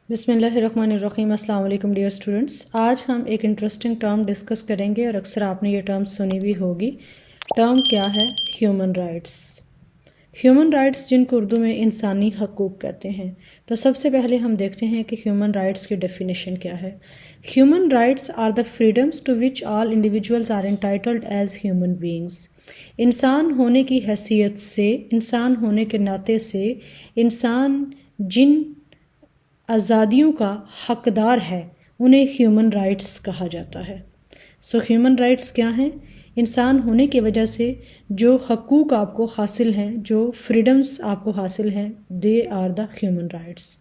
بسم اللہ الرحمن الرحیم۔ السلام علیکم ڈیئر اسٹوڈنٹس، آج ہم ایک انٹرسٹنگ ٹرم ڈسکس کریں گے اور اکثر آپ نے یہ ٹرم سنی بھی ہوگی۔ ٹرم کیا ہے؟ Human rights. ہیومن رائٹس جن کو اردو میں انسانی حقوق کہتے ہیں۔ تو سب سے پہلے ہم دیکھتے ہیں کہ ہیومن رائٹس کی ڈیفینیشن کیا ہے۔ Human rights are the freedoms to which all individuals are entitled as human beings. انسان ہونے کی حیثیت سے، انسان ہونے کے ناطے سے انسان جن آزادیوں کا حقدار ہے انہیں ہیومن رائٹس کہا جاتا ہے۔ سو ہیومن رائٹس کیا ہیں؟ انسان ہونے کی وجہ سے جو حقوق آپ کو حاصل ہیں، جو فریڈمز آپ کو حاصل ہیں، they are the human rights.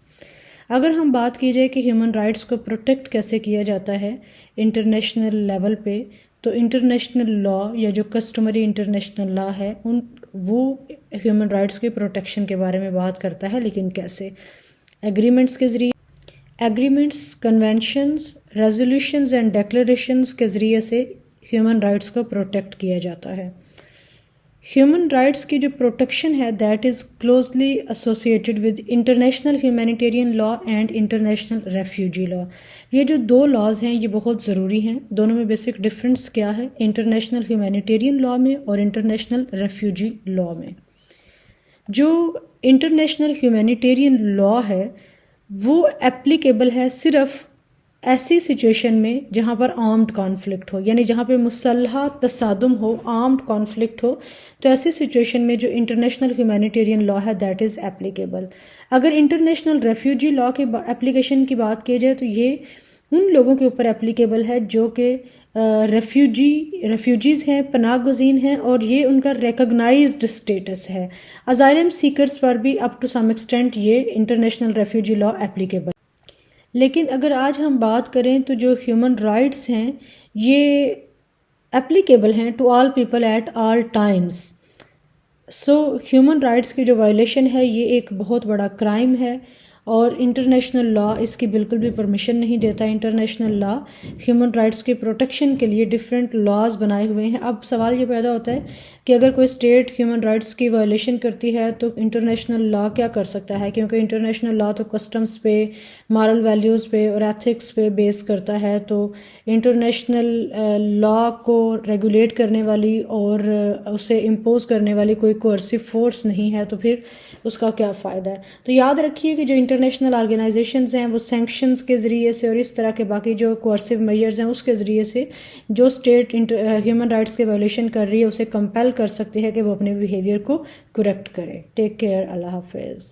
اگر ہم بات کی جائے کہ ہیومن رائٹس کو پروٹیکٹ کیسے کیا جاتا ہے انٹرنیشنل لیول پہ، تو انٹرنیشنل لا یا جو کسٹمری انٹرنیشنل لا ہے وہ ہیومن رائٹس کی پروٹیکشن کے بارے میں بات کرتا ہے، لیکن کیسے؟ ایگریمنٹس کے ذریعے، agreements, conventions, resolutions and declarations کے ذریعے سے ہیومن رائٹس کو پروٹیکٹ کیا جاتا ہے۔ ہیومن رائٹس کی جو پروٹیکشن ہے that is closely associated with international humanitarian law and international refugee law. یہ جو دو لاز ہیں یہ بہت ضروری ہیں۔ دونوں میں بیسک ڈفرینس کیا ہے؟ انٹرنیشنل ہیومینیٹیرین لا میں اور انٹرنیشنل ریفیوجی لا میں۔ جو انٹرنیشنل ہیومینیٹیرین لا ہے وہ ایپلیکیبل ہے صرف ایسی سچویشن میں جہاں پر آرمڈ کانفلکٹ ہو، یعنی جہاں پہ مسلح تصادم ہو، آرمڈ کانفلکٹ ہو، تو ایسی سچویشن میں جو انٹرنیشنل ہیومینیٹیرین لا ہے دیٹ از ایپلیکیبل۔ اگر انٹرنیشنل ریفیوجی لا کی اپلیکیشن کی بات کی جائے تو یہ ان لوگوں کے اوپر ایپلیکیبل ہے جو کہ ریفیوجیز ہیں، پناہ گزین ہیں، اور یہ ان کا ریکگنائزڈ اسٹیٹس ہے۔ اسائلم سیکرز پر بھی اپ ٹو سم ایکسٹینٹ یہ انٹرنیشنل ریفیوجی لا ایپلیکیبل۔ لیکن اگر آج ہم بات کریں تو جو ہیومن رائٹس ہیں یہ ایپلیکیبل ہیں to all people at all times. So human rights کی جو وائلیشن ہے یہ ایک بہت بڑا کرائم ہے، اور انٹرنیشنل لا اس کی بالکل بھی پرمیشن نہیں دیتا۔ انٹرنیشنل لا ہیومن رائٹس کی پروٹیکشن کے لیے ڈفرینٹ لاز بنائے ہوئے ہیں۔ اب سوال یہ پیدا ہوتا ہے کہ اگر کوئی اسٹیٹ ہیومن رائٹس کی وائلیشن کرتی ہے تو انٹرنیشنل لا کیا کر سکتا ہے؟ کیونکہ انٹرنیشنل لا تو کسٹمز پہ، مارل ویلیوز پہ اور ایتھکس پہ بیس کرتا ہے، تو انٹرنیشنل لا کو ریگولیٹ کرنے والی اور اسے امپوز کرنے والی کوئی کوئرسو فورس نہیں ہے، تو پھر اس کا کیا فائدہ ہے؟ تو یاد رکھیے کہ جو انٹرنیشنل آرگنائزیشنز ہیں وہ سینکشنز کے ذریعے سے اور اس طرح کے باقی جو کوئرسو میئرز ہیں اس کے ذریعے سے جو اسٹیٹ ہیومن رائٹس کے وائلیشن کر رہی ہے اسے کمپیل کر سکتی ہے کہ وہ اپنے بیہیویئر کو کریکٹ کرے۔ ٹیک کیئر، اللہ حافظ۔